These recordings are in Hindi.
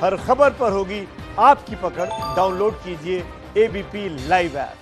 हर खबर पर होगी आपकी पकड़। डाउनलोड कीजिए ABP live app.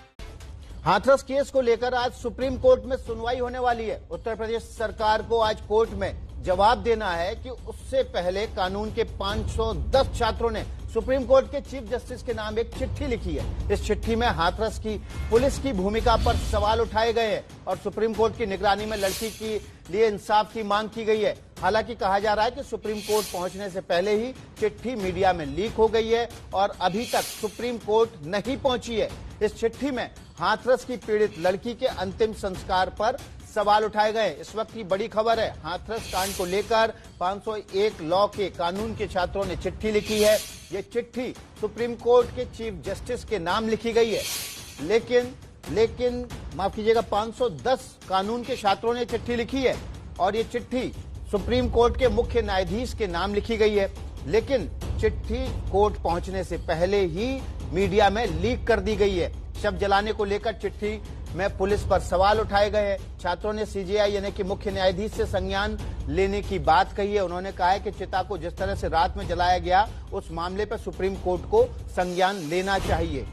Hathras case को लेकर आज सुप्रीम कोर्ट में सुनवाई होने वाली है। उत्तर प्रदेश सरकार को आज कोर्ट में जवाब देना है कि उससे पहले कानून के 510 छात्रों ने सुप्रीम कोर्ट के चीफ जस्टिस के नाम एक चिट्ठी लिखी है। इस चिट्ठी में हाथरस की पुलिस की भूमिका पर सवाल उठाए गए हैं और सुप्रीम कोर्ट की निगरानी में लड़की के लिए इंसाफ की मांग की गई है। हालांकि कहा जा रहा है कि सुप्रीम कोर्ट पहुंचने से पहले ही चिट्ठी मीडिया में लीक हो गई है और अभी तक सुप्रीम कोर्ट नहीं पहुंची है। इस चिट्ठी में हाथरस की पीड़ित लड़की के अंतिम संस्कार पर सवाल उठाए गए। इस वक्त की बड़ी खबर है, हाथरस कांड को लेकर 501 लॉ के कानून के छात्रों ने चिट्ठी लिखी है। ये चिट्ठी सुप्रीम कोर्ट के चीफ जस्टिस के नाम लिखी गई है, लेकिन माफ कीजिएगा 510 कानून के छात्रों ने चिट्ठी लिखी है और ये चिट्ठी सुप्रीम कोर्ट के मुख्य न्यायाधीश के नाम लिखी गई है। लेकिन चिट्ठी कोर्ट पहुंचने से पहले ही मीडिया में लीक कर दी गई है। शव जलाने को लेकर चिट्ठी में पुलिस पर सवाल उठाए गए हैं। छात्रों ने सीजेआई यानी कि मुख्य न्यायाधीश से संज्ञान लेने की बात कही है। उन्होंने कहा है कि चिता को जिस तरह से रात में जलाया गया उस मामले पर सुप्रीम कोर्ट को संज्ञान लेना चाहिए।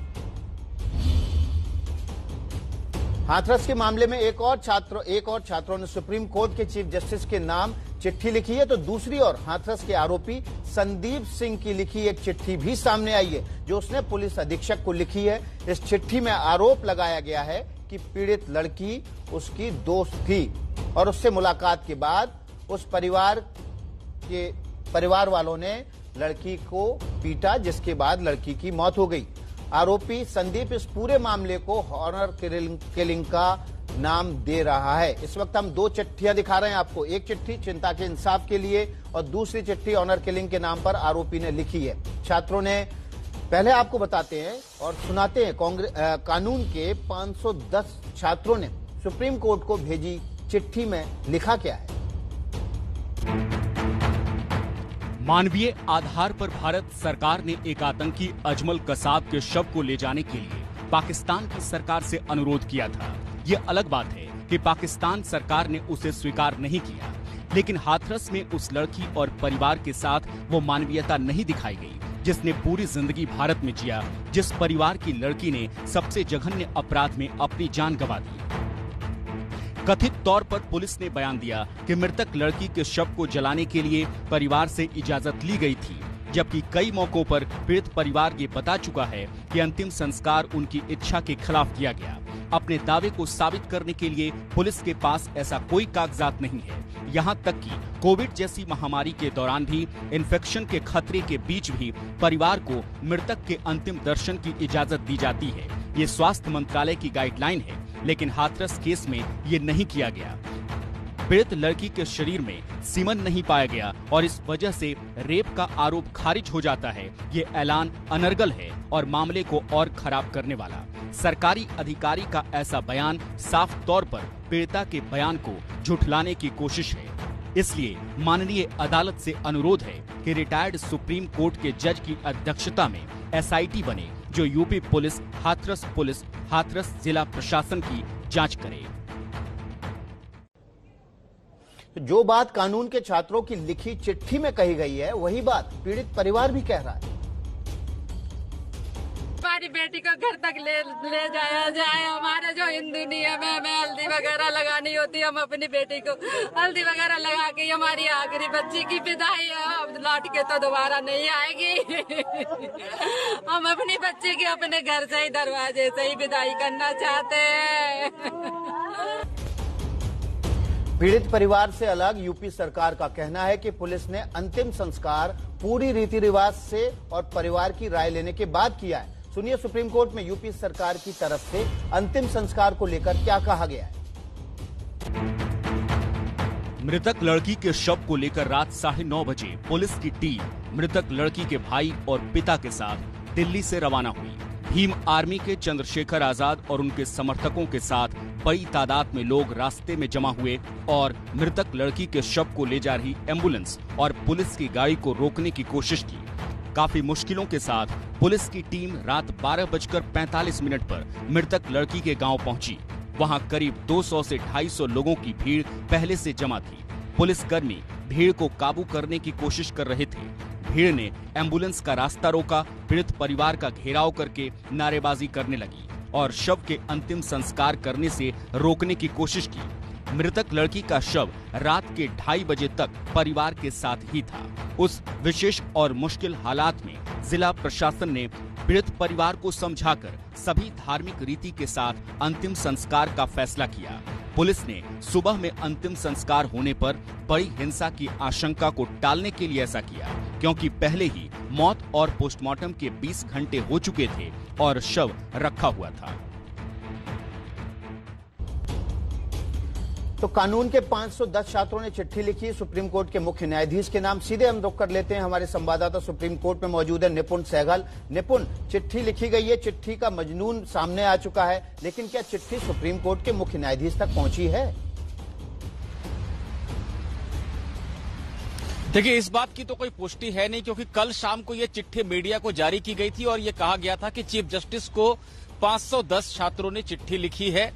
हाथरस के मामले में एक और छात्रों ने सुप्रीम कोर्ट के चीफ जस्टिस के नाम चिट्ठी लिखी है, तो दूसरी ओर हाथरस के आरोपी संदीप सिंह की लिखी एक चिट्ठी भी सामने आई है, जो उसने पुलिस अधीक्षक को लिखी है। इस चिट्ठी में आरोप लगाया गया है कि पीड़ित लड़की उसकी दोस्त थी और उससे मुलाकात के बाद उस परिवार वालों ने लड़की को पीटा, जिसके बाद लड़की की मौत हो गई। आरोपी संदीप इस पूरे मामले को हॉनर किलिंग का नाम दे रहा है। इस वक्त हम दो चिट्ठियां दिखा रहे हैं आपको। एक चिट्ठी चिंता के इंसाफ के लिए और दूसरी चिट्ठी ऑनर किलिंग के नाम पर आरोपी ने लिखी है। छात्रों ने, पहले आपको बताते हैं और सुनाते हैं, कानून के 510 छात्रों ने सुप्रीम कोर्ट को भेजी चिट्ठी में लिखा क्या है। मानवीय आधार पर भारत सरकार ने एक आतंकी अजमल कसाब के शव को ले जाने के लिए पाकिस्तान की सरकार से अनुरोध किया था। ये अलग बात है कि पाकिस्तान सरकार ने उसे स्वीकार नहीं किया, लेकिन हाथरस में उस लड़की और परिवार के साथ वो मानवीयता नहीं दिखाई गई जिसने पूरी जिंदगी भारत में जिया, जिस परिवार की लड़की ने सबसे जघन्य अपराध में अपनी जान गंवा दी। कथित तौर पर पुलिस ने बयान दिया कि मृतक लड़की के शव को जलाने के लिए परिवार से इजाजत ली गई थी, जबकि कई मौकों पर पीड़ित परिवार ये बता चुका है कि अंतिम संस्कार उनकी इच्छा के खिलाफ किया गया। अपने दावे को साबित करने के लिए पुलिस के पास ऐसा कोई कागजात नहीं है। यहाँ तक कि कोविड जैसी महामारी के दौरान भी इन्फेक्शन के खतरे के बीच भी परिवार को मृतक के अंतिम दर्शन की इजाजत दी जाती है। ये स्वास्थ्य मंत्रालय की गाइडलाइन है, लेकिन हाथरस केस में ये नहीं किया गया। पीड़ित लड़की के शरीर में सीमन नहीं पाया गया और इस वजह से रेप का आरोप खारिज हो जाता है। ये ऐलान अनर्गल है और मामले को और खराब करने वाला। सरकारी अधिकारी का ऐसा बयान साफ तौर पर पीड़िता के बयान को झुठलाने की कोशिश है। इसलिए माननीय अदालत से अनुरोध है कि रिटायर्ड सुप्रीम कोर्ट के जज की अध्यक्षता में एसआईटी बने, जो यूपी पुलिस, हाथरस जिला प्रशासन की जांच करे। जो बात कानून के छात्रों की लिखी चिट्ठी में कही गई है, वही बात पीड़ित परिवार भी कह रहा है। हमारी बेटी को घर तक ले जाया जाए। हमारा जो हिंदू नियम है, हमें हल्दी वगैरह लगानी होती है। हम अपनी बेटी को हल्दी वगैरह लगा के हमारी आखिरी बच्ची की विदाई है। अब लौट के तो दोबारा नहीं आएगी। हम अपनी बच्ची की अपने घर से ही, दरवाजे से ही विदाई करना चाहते हैं। पीड़ित परिवार से अलग यूपी सरकार का कहना है कि पुलिस ने अंतिम संस्कार पूरी रीति रिवाज से और परिवार की राय लेने के बाद किया है। सुनिए सुप्रीम कोर्ट में यूपी सरकार की तरफ से अंतिम संस्कार को लेकर क्या कहा गया है। मृतक लड़की के शव को लेकर रात 9:30 बजे पुलिस की टीम मृतक लड़की के भाई और पिता के साथ दिल्ली से रवाना हुई। भीम आर्मी के चंद्रशेखर आजाद और उनके समर्थकों के साथ बड़ी तादाद में लोग रास्ते में जमा हुए और मृतक लड़की के शव को ले जा रही एम्बुलेंस और पुलिस की गाड़ी को रोकने की कोशिश की। काफी मुश्किलों के साथ पुलिस की टीम रात 12:45 पर मृतक लड़की के गांव पहुंची। वहां करीब 200 से 250 लोगों की भीड़ पहले से जमा थी। पुलिसकर्मी भीड़ को काबू करने की कोशिश कर रहे थे। भीड़ ने एम्बुलेंस का रास्ता रोका, पीड़ित परिवार का घेराव करके नारेबाजी करने लगी और शव के अंतिम संस्कार करने से रोकने की कोशिश की। मृतक लड़की का शव रात के 2:30 बजे तक परिवार के साथ ही था। उस विशेष और मुश्किल हालात में जिला प्रशासन ने पीड़ित परिवार को समझाकर सभी धार्मिक रीति के साथ अंतिम संस्कार का फैसला किया। पुलिस ने सुबह में अंतिम संस्कार होने पर बड़ी हिंसा की आशंका को टालने के लिए ऐसा किया, क्योंकि पहले ही मौत और पोस्टमार्टम के 20 घंटे हो चुके थे और शव रखा हुआ था। तो कानून के 510 छात्रों ने चिट्ठी लिखी सुप्रीम कोर्ट के मुख्य न्यायाधीश के नाम। सीधे हम रुख कर लेते हैं, हमारे संवाददाता सुप्रीम कोर्ट में मौजूद है निपुण सहगल। निपुण, चिट्ठी लिखी गई है, चिट्ठी का मजनून सामने आ चुका है, लेकिन क्या चिट्ठी सुप्रीम कोर्ट के मुख्य न्यायाधीश तक पहुंची है? देखिए, इस बात की तो कोई पुष्टि है नहीं, क्योंकि कल शाम को ये चिट्ठी मीडिया को जारी की गई थी और ये कहा गया था कि चीफ जस्टिस को 510 छात्रों ने चिट्ठी लिखी है।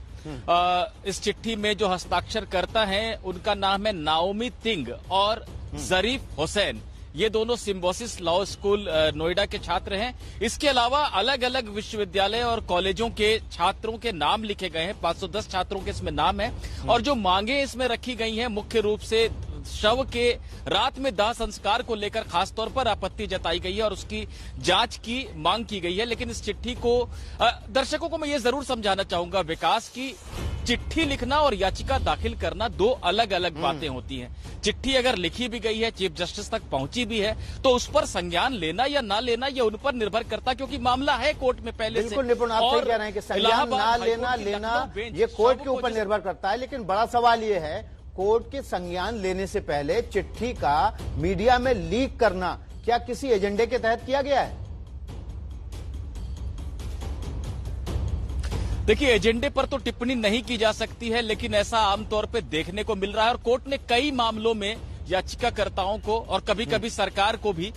इस चिट्ठी में जो हस्ताक्षर करता है उनका नाम है नाओमी तिंग और जरीफ हुसैन। ये दोनों सिम्बोसिस लॉ स्कूल नोएडा के छात्र हैं। इसके अलावा अलग अलग विश्वविद्यालय और कॉलेजों के छात्रों के नाम लिखे गए हैं। 510 छात्रों के इसमें नाम है और जो मांगे इसमें रखी गई हैं मुख्य रूप से शव के रात में दाह संस्कार को लेकर खास तौर पर आपत्ति जताई गई है और उसकी जांच की मांग की गई है। लेकिन इस चिट्ठी को दर्शकों को मैं ये जरूर समझाना चाहूंगा विकास की चिट्ठी लिखना और याचिका दाखिल करना दो अलग अलग बातें होती हैं। चिट्ठी अगर लिखी भी गई है, चीफ जस्टिस तक पहुंची भी है, तो उस पर संज्ञान लेना या ना लेना ये उन पर निर्भर करता, क्योंकि मामला है कोर्ट में पहले से। बिल्कुल निपुण, आप सही कह रहे हैं कि संज्ञान ना लेना ये कोर्ट के ऊपर निर्भर करता है। लेकिन बड़ा सवाल ये है, कोर्ट के संज्ञान लेने से पहले चिट्ठी का मीडिया में लीक करना क्या किसी एजेंडे के तहत किया गया है? देखिए, एजेंडे पर तो टिप्पणी नहीं की जा सकती है, लेकिन ऐसा आमतौर पे देखने को मिल रहा है और कोर्ट ने कई मामलों में याचिकाकर्ताओं को और कभी कभी सरकार को भी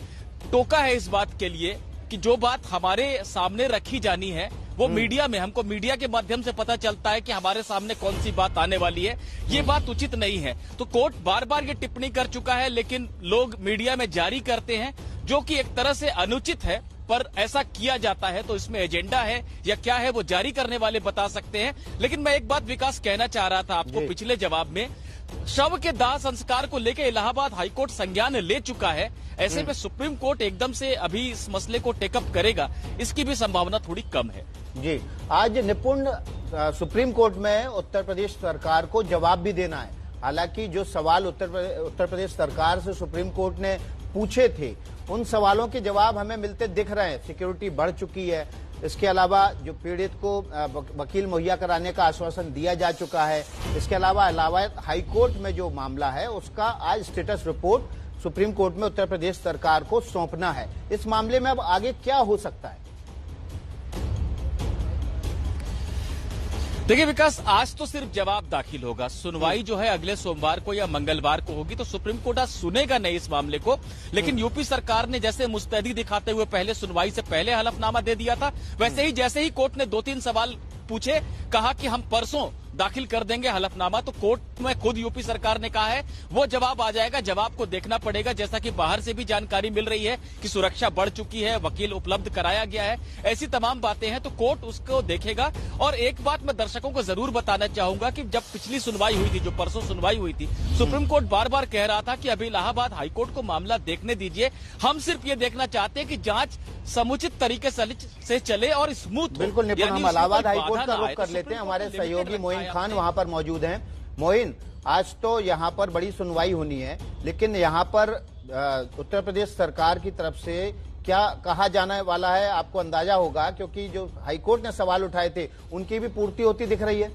टोका है इस बात के लिए कि जो बात हमारे सामने रखी जानी है वो मीडिया में, हमको मीडिया के माध्यम से पता चलता है कि हमारे सामने कौन सी बात आने वाली है, ये बात उचित नहीं है। तो कोर्ट बार बार ये टिप्पणी कर चुका है, लेकिन लोग मीडिया में जारी करते हैं जो कि एक तरह से अनुचित है, पर ऐसा किया जाता है। तो इसमें एजेंडा है या क्या है वो जारी करने वाले बता सकते हैं। लेकिन मैं एक बात विकास कहना चाह रहा था आपको पिछले जवाब में, शव के दाह संस्कार को लेकर इलाहाबाद हाईकोर्ट संज्ञान ले चुका है। ऐसे में सुप्रीम कोर्ट एकदम से अभी इस मसले को टेकअप करेगा, इसकी भी संभावना थोड़ी कम है। जी, आज निपुण सुप्रीम कोर्ट में उत्तर प्रदेश सरकार को जवाब भी देना है। हालांकि जो सवाल उत्तर प्रदेश सरकार से सुप्रीम कोर्ट ने पूछे थे, उन सवालों के जवाब हमें मिलते दिख रहे हैं। सिक्योरिटी बढ़ चुकी है, इसके अलावा जो पीड़ित को वकील मुहैया कराने का आश्वासन दिया जा चुका है। इसके अलावा इलाहाबाद हाईकोर्ट में जो मामला है उसका आज स्टेटस रिपोर्ट सुप्रीम कोर्ट में उत्तर प्रदेश सरकार को सौंपना है। इस मामले में अब आगे क्या हो सकता है? देखिए विकास, आज तो सिर्फ जवाब दाखिल होगा। सुनवाई जो है अगले सोमवार को या मंगलवार को होगी, तो सुप्रीम कोर्ट आज सुनेगा नहीं इस मामले को। लेकिन यूपी सरकार ने जैसे मुस्तैदी दिखाते हुए पहले सुनवाई से पहले हलफनामा दे दिया था, वैसे ही जैसे ही कोर्ट ने 2-3 सवाल पूछे, कहा कि हम परसों दाखिल कर देंगे हलफनामा, तो कोर्ट में खुद यूपी सरकार ने कहा है वो जवाब आ जाएगा। जवाब को देखना पड़ेगा, जैसा कि बाहर से भी जानकारी मिल रही है कि सुरक्षा बढ़ चुकी है, वकील उपलब्ध कराया गया है, ऐसी तमाम बातें हैं, तो कोर्ट उसको देखेगा। और एक बात मैं दर्शकों को जरूर बताना चाहूंगा कि जब पिछली सुनवाई हुई थी, जो परसों सुनवाई हुई थी, सुप्रीम कोर्ट बार बार कह रहा था कि अभी इलाहाबाद हाईकोर्ट को मामला देखने दीजिए, हम सिर्फ ये देखना चाहते हैं कि जांच समुचित तरीके से चले और स्मूथ। बिल्कुल निपुण, हम इलाहाबाद हाईकोर्ट का रुख कर लेते हैं। हमारे सहयोगी मोइन खान वहां पर मौजूद हैं। मोइन, आज तो यहां पर बड़ी सुनवाई होनी है, लेकिन यहां पर उत्तर प्रदेश सरकार की तरफ से क्या कहा जाने वाला है आपको अंदाजा होगा, क्योंकि जो हाईकोर्ट ने सवाल उठाए थे उनकी भी पूर्ति होती दिख रही है।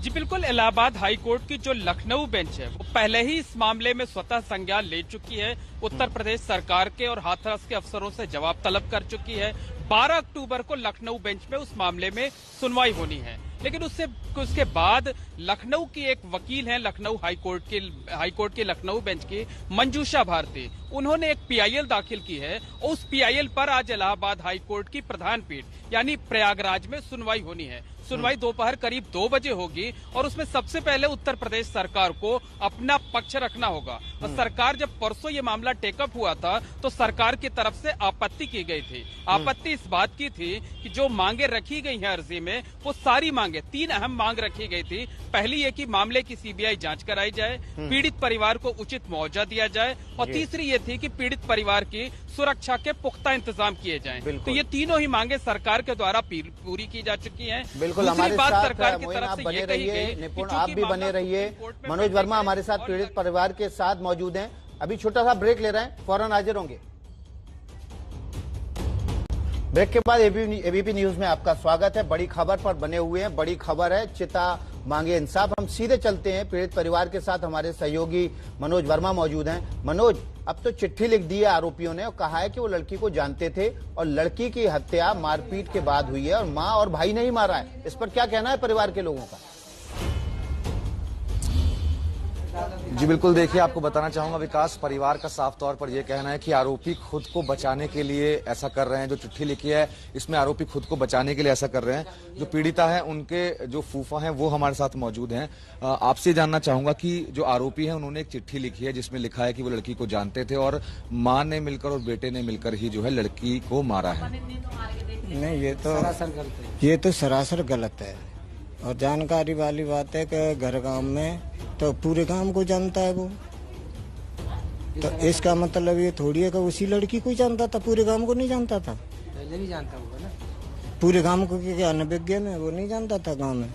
जी बिल्कुल, इलाहाबाद हाईकोर्ट की जो लखनऊ बेंच है वो पहले ही इस मामले में स्वतः संज्ञान ले चुकी है। उत्तर प्रदेश सरकार के और हाथरस के अफसरों से जवाब तलब कर चुकी है। 12 अक्टूबर को लखनऊ बेंच में उस मामले में सुनवाई होनी है। लेकिन उसके बाद लखनऊ की एक वकील हैं, लखनऊ हाईकोर्ट की लखनऊ बेंच की मंजूषा भारती, उन्होंने एक पीआईएल दाखिल की है। उस पीआईएल पर आज इलाहाबाद हाईकोर्ट की प्रधान पीठ यानी प्रयागराज में सुनवाई होनी है। सुनवाई दोपहर करीब 2 बजे होगी और उसमें सबसे पहले उत्तर प्रदेश सरकार को अपना पक्ष रखना होगा। और सरकार जब परसों ये मामला टेकअप हुआ था तो सरकार की तरफ से आपत्ति की गई थी। आपत्ति इस बात की थी कि जो मांगे रखी गई हैं अर्जी में, वो सारी मांगे, 3 अहम मांग रखी गई थी। पहली ये कि मामले की सीबीआई जांच कराई जाए, पीड़ित परिवार को उचित मुआवजा दिया जाए, और तीसरी ये थी कि पीड़ित परिवार की सुरक्षा के पुख्ता इंतजाम किए जाएं। तो ये तीनों ही मांगे सरकार के द्वारा पूरी की जा चुकी हैं। बिल्कुल, हमारे साथ मोइन आप बने रहिए, निपुण आप भी बने रहिए। मनोज वर्मा हमारे साथ पीड़ित परिवार के साथ मौजूद हैं। अभी छोटा सा ब्रेक ले रहे हैं, फौरन हाजिर होंगे। ब्रेक के बाद एबीपी न्यूज में आपका स्वागत है। बड़ी खबर पर बने हुए हैं, बड़ी खबर है चिता मांगे इंसाफ। हम सीधे चलते हैं पीड़ित परिवार के साथ, हमारे सहयोगी मनोज वर्मा मौजूद हैं। मनोज, अब तो चिट्ठी लिख दी है आरोपियों ने और कहा है कि वो लड़की को जानते थे और लड़की की हत्या मारपीट के बाद हुई है और मां और भाई ने ही मारा है। इस पर क्या कहना है परिवार के लोगों का? जी बिल्कुल, देखिए आपको बताना चाहूंगा विकास, परिवार का साफ तौर पर यह कहना है कि आरोपी खुद को बचाने के लिए ऐसा कर रहे हैं। जो चिट्ठी लिखी है इसमें आरोपी खुद को बचाने के लिए ऐसा कर रहे हैं। जो पीड़िता है उनके जो फूफा हैं वो हमारे साथ मौजूद हैं। आपसे जानना चाहूंगा कि जो आरोपी है उन्होंने एक चिट्ठी लिखी है जिसमें लिखा है कि वो लड़की को जानते थे और माँ ने मिलकर और बेटे ने मिलकर ही जो है लड़की को मारा है। नहीं, ये तो सरासर गलत है और जानकारी वाली बात है कि घर गांव में तो पूरे गांव को जानता है वो। तो इसका मतलब ये थोड़ी है कि उसी लड़की को ही जानता था, पूरे गांव को नहीं जानता था। पहले भी जानता होगा ना, पूरे गांव को क्या अनभिज्ञ में वो नहीं जानता था गांव में।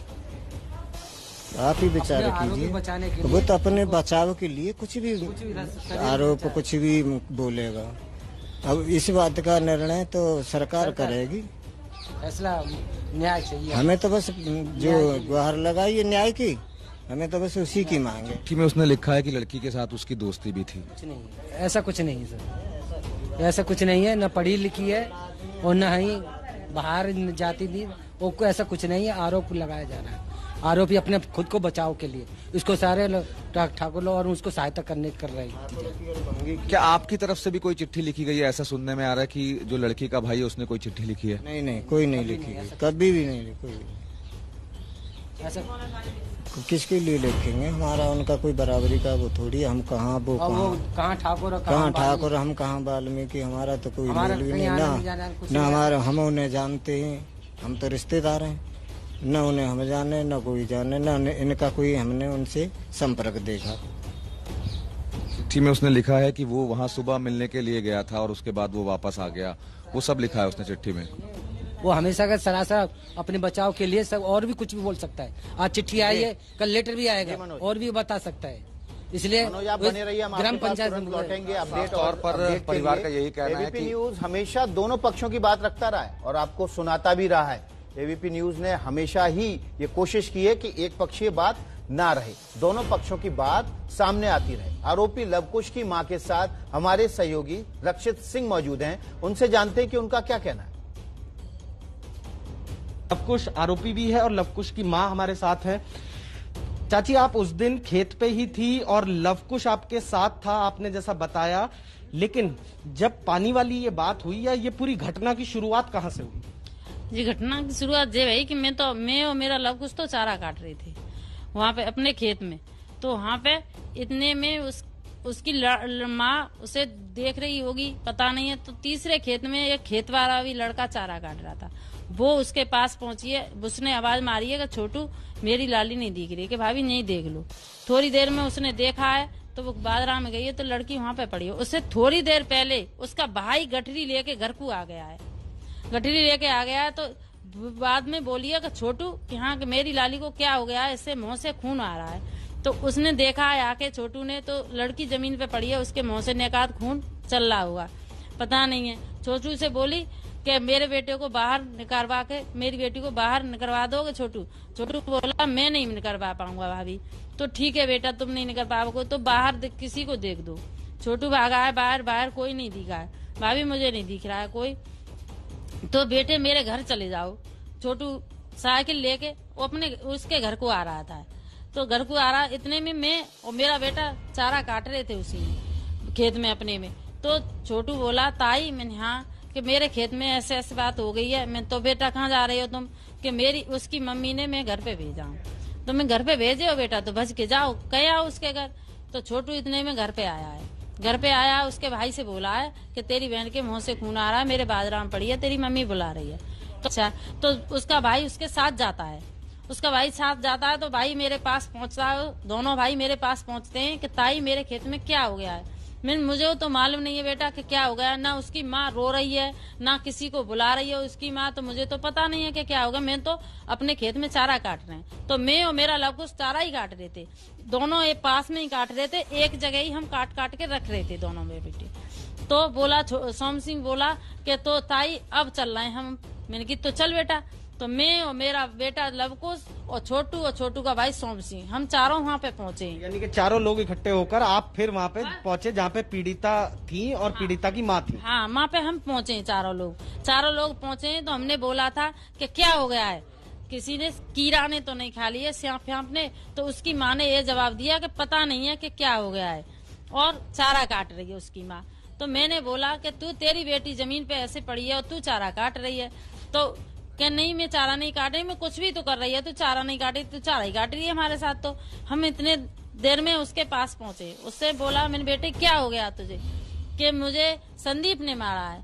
आप ही विचार कीजिए, वो तो अपने बचाव के लिए कुछ भी आरोप कुछ भी बोलेगा। अब इस बात का निर्णय तो सरकार करेगी, फैसला न्याय चाहिए। हमें तो बस जो गुहार लगाई है न्याय की, हमें तो बस उसी की मांग है। चिट्ठी में उसने लिखा है कि लड़की के साथ उसकी दोस्ती भी थी। कुछ नहीं है, ऐसा कुछ नहीं है सर, ऐसा कुछ नहीं है। न पढ़ी लिखी है और न ही बाहर जाती थी, वो ऐसा कुछ नहीं है। आरोप लगाया जा रहा है, आरोपी अपने खुद को बचाव के लिए इसको सारे ठाकुर और उसको सहायता करने कर रहे हैं। क्या आपकी तरफ से भी कोई चिट्ठी लिखी गई है? ऐसा सुनने में आ रहा है कि जो लड़की का भाई है उसने कोई चिट्ठी लिखी है। नहीं, कोई नहीं लिखी, कभी भी नहीं लिखी। ऐसा किसके लिए लिखेंगे? हमारा उनका कोई बराबरी का वो थोड़ी, हम कहाँ वो कहाँ ठाकुर, कहाँ ठाकुर, हम कहाँ वाल्मीकि, हमारा तो कोई मेल भी नहीं ना हमारा। हम उन्हें जानते हैं, हम तो रिश्तेदार हैं, न उन्हें हम जाने न कोई जाने, न इनका कोई हमने उनसे संपर्क देखा। चिट्ठी में उसने लिखा है कि वो वहाँ सुबह मिलने के लिए गया था और उसके बाद वो वापस आ गया, वो सब लिखा है उसने चिट्ठी में। वो हमेशा का सरासर अपने बचाव के लिए सब और भी कुछ भी बोल सकता है। आज चिट्ठी आई है, कल लेटर भी आएगा और भी बता सकता है। इसलिए बने रहिए, हम ग्राम पंचायत लौटेंगे। अपडेट तौर पर परिवार का यही कहना है कि न्यूज हमेशा दोनों पक्षों की बात रखता रहा है और आपको सुनाता भी रहा है। एबीपी न्यूज ने हमेशा ही ये कोशिश की है कि एक पक्षीय बात ना रहे, दोनों पक्षों की बात सामने आती रहे। आरोपी लवकुश की मां के साथ हमारे सहयोगी रक्षित सिंह मौजूद हैं, उनसे जानते हैं कि उनका क्या कहना है। लवकुश आरोपी भी है और लवकुश की मां हमारे साथ है। चाची, आप उस दिन खेत पे ही थी और लवकुश आपके साथ था, आपने जैसा बताया, लेकिन जब पानी वाली ये बात हुई या ये पूरी घटना की शुरुआत कहाँ से हुई? ये घटना की शुरुआत ये भाई कि मैं और मेरा लवकुश तो चारा काट रही थी वहाँ पे अपने खेत में। तो वहाँ पे इतने में उसकी माँ उसे देख रही होगी, पता नहीं है। तो तीसरे खेत में एक खेत वाला भी लड़का चारा काट रहा था, वो उसके पास पहुंची है। उसने आवाज मारी है कि छोटू मेरी लाली नहीं दिख रही, कि भाभी नहीं देख लो। थोड़ी देर में उसने देखा है तो वो बाजरा में गई है तो लड़की वहाँ पे पड़ी है। उससे थोड़ी देर पहले उसका भाई गठरी लेके घर को आ गया है, गठरी लेके आ गया है। तो बाद में बोलिए कि छोटू कि हाँ कि मेरी लाली को क्या हो गया है, इससे मुंह से खून आ रहा है। तो उसने देखा है आके छोटू ने, तो लड़की जमीन पे पड़ी है, उसके मुंह से नेकात खून चल रहा हुआ, पता नहीं है। छोटू से बोली कि मेरे बेटे को बाहर निकलवा के मेरी बेटी को बाहर निकलवा दोगे छोटू? छोटू बोला मैं नहीं निकलवा पाऊंगा भाभी। तो ठीक है बेटा, तुम नहीं निकल पाओगे तो बाहर किसी को देख दो। छोटू भागा है बाहर कोई नहीं दिखा है, भाभी मुझे नहीं दिख रहा है कोई। तो बेटे मेरे घर चले जाओ। छोटू साइकिल लेके वो अपने उसके घर को आ रहा था, तो घर को आ रहा, इतने में मैं और मेरा बेटा चारा काट रहे थे उसी में खेत में अपने में। तो छोटू बोला ताई, मैंने हाँ कि मेरे खेत में ऐसे ऐसे बात हो गई है। मैं तो बेटा कहाँ जा रही हो तुम? कि मेरी उसकी मम्मी ने मैं घर पे भेजा हूँ। तो मैं घर पे भेजे हो बेटा तो बच के जाओ, कह आओ उसके घर। तो छोटू इतने में घर पे आया है। घर पे आया, उसके भाई से बोला है कि तेरी बहन के मुंह से खून आ रहा है, मेरे बाजरा में पड़ी है, तेरी मम्मी बुला रही है। तो अच्छा, तो उसका भाई उसके साथ जाता है। उसका भाई साथ जाता है तो भाई मेरे पास पहुंचता है। दोनों भाई मेरे पास पहुंचते हैं कि ताई मेरे खेत में क्या हो गया है। मुझे तो मालूम नहीं है बेटा कि क्या हो गया। ना उसकी माँ रो रही है, ना किसी को बुला रही है उसकी माँ, तो मुझे तो पता नहीं है कि क्या होगा। मैं तो अपने खेत में चारा काट रहे हैं, तो मैं और मेरा लव कुछ चारा ही काट रहे थे। दोनों एक पास में ही काट रहे थे, एक जगह ही हम काट काट के रख रहे थे दोनों में बेटे। तो बोला सोम सिंह बोला कि तो ताई अब चल रहे हैं हम। मैंने की तो चल बेटा। तो मैं और मेरा बेटा लवकुश और छोटू का भाई सोम सिंह, हम चारों वहाँ पे पहुँचे। यानी कि चारों लोग इकट्ठे होकर आप फिर वहाँ पे पहुँचे जहाँ पे पीड़िता थी और पीड़िता की माँ थी। हाँ, वहाँ पे हम पहुँचे चारों लोग पहुँचे। तो हमने बोला था कि क्या हो गया है, किसी ने कीड़ा ने तो नहीं खा लिया सांप फ्यांप ने? तो उसकी माँ ने ये जवाब दिया कि पता नहीं है कि क्या हो गया है, और चारा काट रही है उसकी माँ। तो मैंने बोला कि तू, तेरी बेटी जमीन पे ऐसे पड़ी है और तू चारा काट रही है। तो क्या नहीं, मैं चारा नहीं काट रही, मैं कुछ भी तो कर रही है, तू चारा नहीं काट रही, तू चारा ही काट रही है हमारे साथ। तो हम इतने देर में उसके पास पहुंचे। उससे बोला मैंने, बेटे क्या हो गया तुझे? कि मुझे संदीप ने मारा है।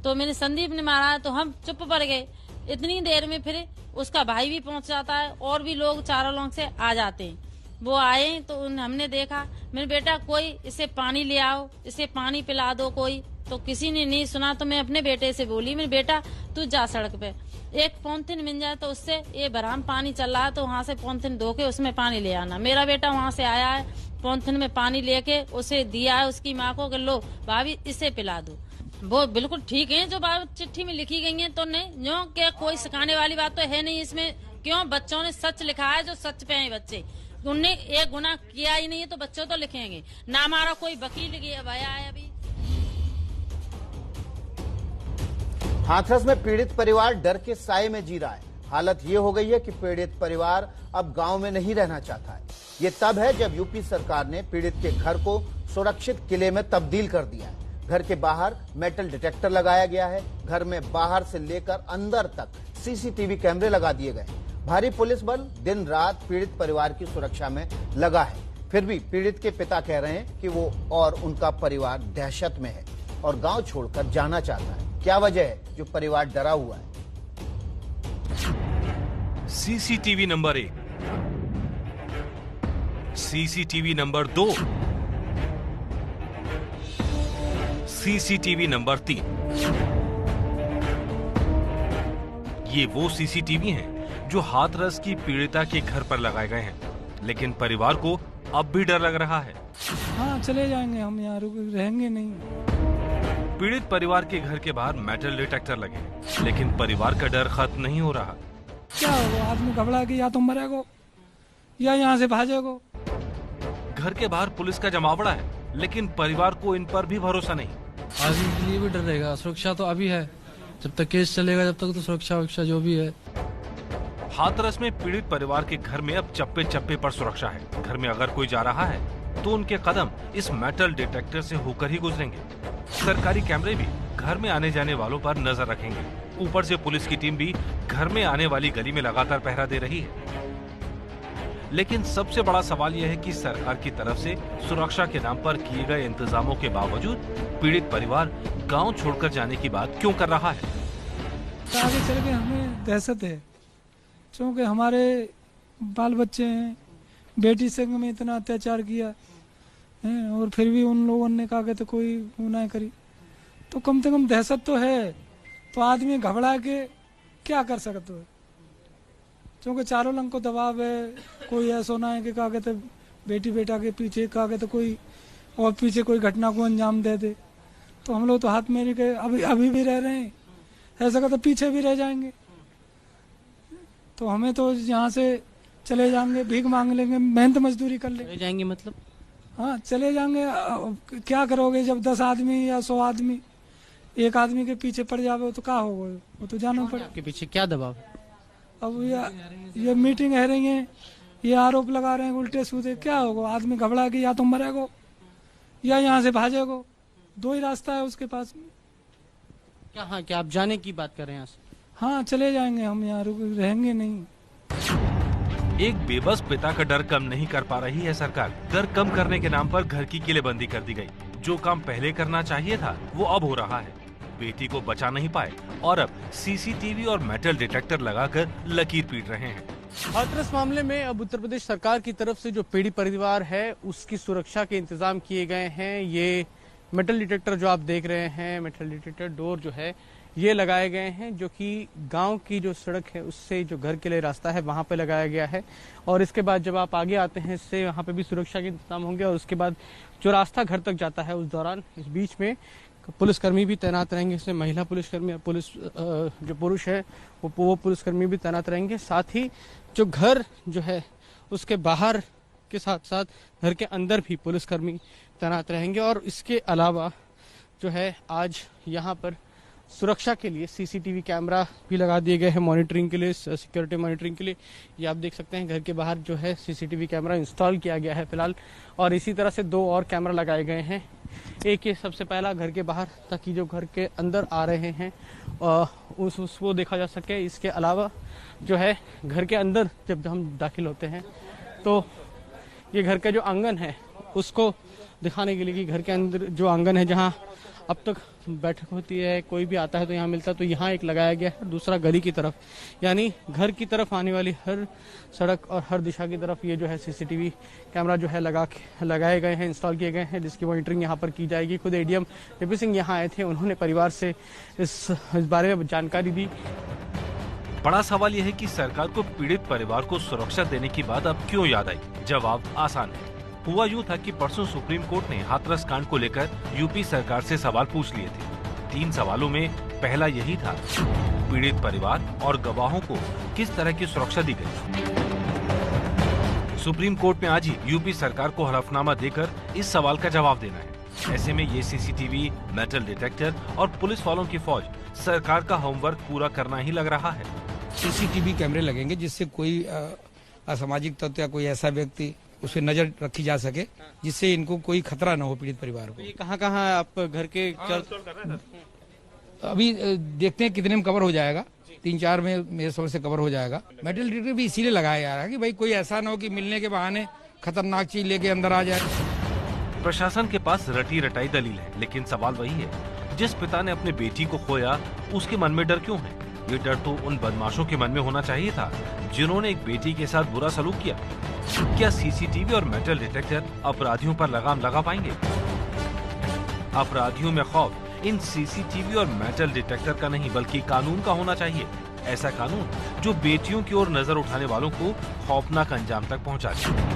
तो मैंने संदीप ने मारा है, तो हम चुप पड़ गए। इतनी देर में फिर उसका भाई भी पहुंच जाता है और भी लोग चारों लोग से आ जाते हैं। वो आए तो हमने देखा। मेरे बेटा कोई इसे पानी ले आओ, इसे पानी पिला दो कोई। तो किसी ने नहीं सुना। तो मैं अपने बेटे से बोली, मेरे बेटा तू जा सड़क पे, एक पॉलिथीन मिल जाए तो उससे, ये बराम पानी चल रहा है तो वहाँ से पॉलिथीन धो के उसमें पानी ले आना। मेरा बेटा वहाँ से आया है, पॉलिथीन में पानी लेके उसे दिया है उसकी माँ को कि लो भाभी इसे पिला दो। वो बिल्कुल ठीक है जो बात चिट्ठी में लिखी गई है। तो नहीं जो के कोई सिखाने वाली बात तो है नहीं इसमें। क्यों? बच्चों ने सच लिखा है, जो सच पे है बच्चे। उनने एक गुनाह किया ही नहीं है तो बच्चों तो लिखेंगे ना। हमारा कोई वकील भैया है अभी। हाथरस में पीड़ित परिवार डर के साए में जी रहा है। हालत ये हो गई है कि पीड़ित परिवार अब गांव में नहीं रहना चाहता है। ये तब है जब यूपी सरकार ने पीड़ित के घर को सुरक्षित किले में तब्दील कर दिया है। घर के बाहर मेटल डिटेक्टर लगाया गया है। घर में बाहर से लेकर अंदर तक सीसीटीवी कैमरे लगा दिए गए। भारी पुलिस बल दिन रात पीड़ित परिवार की सुरक्षा में लगा है। फिर भी पीड़ित के पिता कह रहे हैं कि वो और उनका परिवार दहशत में है और गांव छोड़कर जाना चाहता है। क्या वजह है जो परिवार डरा हुआ है? CCTV number 1, CCTV number 2, CCTV number 3। ये वो सीसीटीवी हैं जो हाथरस की पीड़िता के घर पर लगाए गए हैं, लेकिन परिवार को अब भी डर लग रहा है। हाँ चले जाएंगे, हम यहाँ रहेंगे नहीं। पीड़ित परिवार के घर के बाहर मेटल डिटेक्टर लगे, लेकिन परिवार का डर खत्म नहीं हो रहा। क्या होगा? आदमी घबरा के या तुम मरेगो या यहाँ से भागेगो। घर के बाहर पुलिस का जमावड़ा है, लेकिन परिवार को इन पर भी भरोसा नहीं। आदमी के लिए भी डर रहेगा। सुरक्षा तो अभी है, जब तक केस चलेगा जब तक तो सुरक्षा जो भी है। हाथरस में पीड़ित परिवार के घर में अब चप्पे चप्पे पर सुरक्षा है। घर में अगर कोई जा रहा है तो उनके कदम इस मेटल डिटेक्टर से होकर ही गुजरेंगे। सरकारी कैमरे भी घर में आने जाने वालों पर नजर रखेंगे। ऊपर से पुलिस की टीम भी घर में आने वाली गली में लगातार पहरा दे रही है। लेकिन सबसे बड़ा सवाल यह है कि सरकार की तरफ से सुरक्षा के नाम पर किए गए इंतजामों के बावजूद पीड़ित परिवार गांव छोड़कर जाने की बात क्यों कर रहा है? आगे चल के हमें दहशत है, क्योंकि हमारे बाल बच्चे हैं। बेटी संग में इतना अत्याचार किया है और फिर भी उन लोगों ने कहा कि तो कोई गुनाह करी, तो कम से कम दहशत तो है। तो आदमी घबरा के क्या कर सकते हो, क्योंकि चारों लंग को दबाव है। कोई ऐसा ना है कि कहा कहते बेटी बेटा के पीछे कहा कहते कोई और पीछे कोई घटना को अंजाम दे दे। तो हम लोग तो हाथ में के अभी भी रह रहे हैं, ऐसा कहते पीछे भी रह जाएंगे। तो हमें तो यहाँ से चले जाएंगे, भीख मांग लेंगे, मेहनत मजदूरी कर लेंगे। जाएंगे मतलब? हाँ चले जाएंगे। क्या करोगे जब 10 आदमी या 100 आदमी एक आदमी के पीछे पड़ जावे तो क्या होगा? वो तो जाना पड़े। आपके पीछे क्या दबाव है? अब ये मीटिंग है रही है, ये आरोप लगा रहे हैं उल्टे सीधे। क्या होगा? आदमी घबरा के या तो मरेगो या यहाँ से भागेगो। दो ही रास्ता है उसके पास में। कहाँ क्या आप जाने की बात कर रहे हैं यहाँ से? हाँ चले जाएंगे, हम यहाँ रहेंगे नहीं। एक बेबस पिता का डर कम नहीं कर पा रही है सरकार। डर कम करने के नाम पर घर की किलेबंदी कर दी गई। जो काम पहले करना चाहिए था वो अब हो रहा है। बेटी को बचा नहीं पाए और अब सीसीटीवी और मेटल डिटेक्टर लगाकर लकीर पीट रहे हैं। हाथरस मामले में अब उत्तर प्रदेश सरकार की तरफ से जो पीड़ित परिवार है उसकी सुरक्षा के इंतजाम किए गए हैं। ये मेटल डिटेक्टर जो आप देख रहे हैं, मेटल डिटेक्टर डोर जो है ये लगाए गए हैं, जो कि गांव की जो सड़क है उससे जो घर के लिए रास्ता है वहां पे लगाया गया है। और इसके बाद जब आप आगे आते हैं इससे वहां पे भी सुरक्षा के इंतजाम होंगे। और उसके बाद जो रास्ता घर तक जाता है उस दौरान इस बीच में पुलिसकर्मी भी तैनात रहेंगे। इसमें महिला पुलिसकर्मी, जो पुरुष है वो पुलिसकर्मी भी तैनात रहेंगे। साथ ही जो घर जो है उसके बाहर के साथ साथ घर के अंदर भी पुलिसकर्मी तैनात रहेंगे। और इसके अलावा जो है आज यहाँ पर सुरक्षा के लिए सीसीटीवी कैमरा भी लगा दिए गए हैं मॉनिटरिंग के लिए, सिक्योरिटी मॉनिटरिंग के लिए। ये आप देख सकते हैं घर के बाहर जो है सीसीटीवी कैमरा इंस्टॉल किया गया है फिलहाल। और इसी तरह से 2 और कैमरा लगाए गए हैं। एक ये सबसे पहला घर के बाहर, ताकि जो घर के अंदर आ रहे हैं उसको देखा जा सके। इसके अलावा जो है घर के अंदर जब हम दाखिल होते हैं तो ये घर का जो आंगन है उसको दिखाने के लिए कि घर के अंदर जो आंगन है जहाँ अब तक बैठक होती है, कोई भी आता है तो यहाँ मिलता है, तो यहाँ एक लगाया गया है। दूसरा गली की तरफ, यानी घर की तरफ आने वाली हर सड़क और हर दिशा की तरफ ये जो है सीसीटीवी कैमरा जो है लगाए गए हैं, इंस्टॉल किए गए हैं, जिसकी मॉनिटरिंग यहाँ पर की जाएगी। खुद एडीएम जेपी सिंह यहाँ आए थे, उन्होंने परिवार से इस बारे में जानकारी दी। बड़ा सवाल यह है कि सरकार को पीड़ित परिवार को सुरक्षा देने की बात अब क्यों याद आई? जवाब आसान है। हुआ यूं था कि परसों सुप्रीम कोर्ट ने हाथरस कांड को लेकर यूपी सरकार से सवाल पूछ लिए थे। 3 सवालों में पहला यही था, पीड़ित परिवार और गवाहों को किस तरह की सुरक्षा दी गई। सुप्रीम कोर्ट में आज ही यूपी सरकार को हलफनामा देकर इस सवाल का जवाब देना है। ऐसे में ये सीसीटीवी, मेटल डिटेक्टर और पुलिस वालों की फौज सरकार का होमवर्क पूरा करना ही लग रहा है। सीसीटीवी कैमरे लगेंगे जिससे कोई असामाजिक तत्व या कोई ऐसा व्यक्ति उस पर नजर रखी जा सके जिससे इनको कोई खतरा न हो पीड़ित परिवार को। ये कहाँ आप घर के अभी देखते हैं कितने में कवर हो जाएगा। 3-4 में मेरे समझ से कवर हो जाएगा। मेटल डिटेक्टर भी इसीलिए लगाया जा रहा है कि भाई कोई ऐसा न हो कि मिलने के बहाने खतरनाक चीज लेके अंदर आ जाए। प्रशासन के पास रटी रटाई दलील है, लेकिन सवाल वही है, जिस पिता ने अपने बेटी को खोया उसके मन में डर क्यों है? ये डर तो उन बदमाशों के मन में होना चाहिए था जिन्होंने एक बेटी के साथ बुरा सलूक किया। क्या सीसीटीवी और मेटल डिटेक्टर अपराधियों पर लगाम लगा पाएंगे? अपराधियों में खौफ इन सीसीटीवी और मेटल डिटेक्टर का नहीं बल्कि कानून का होना चाहिए। ऐसा कानून जो बेटियों की ओर नजर उठाने वालों को खौफनाक अंजाम तक पहुंचा दे।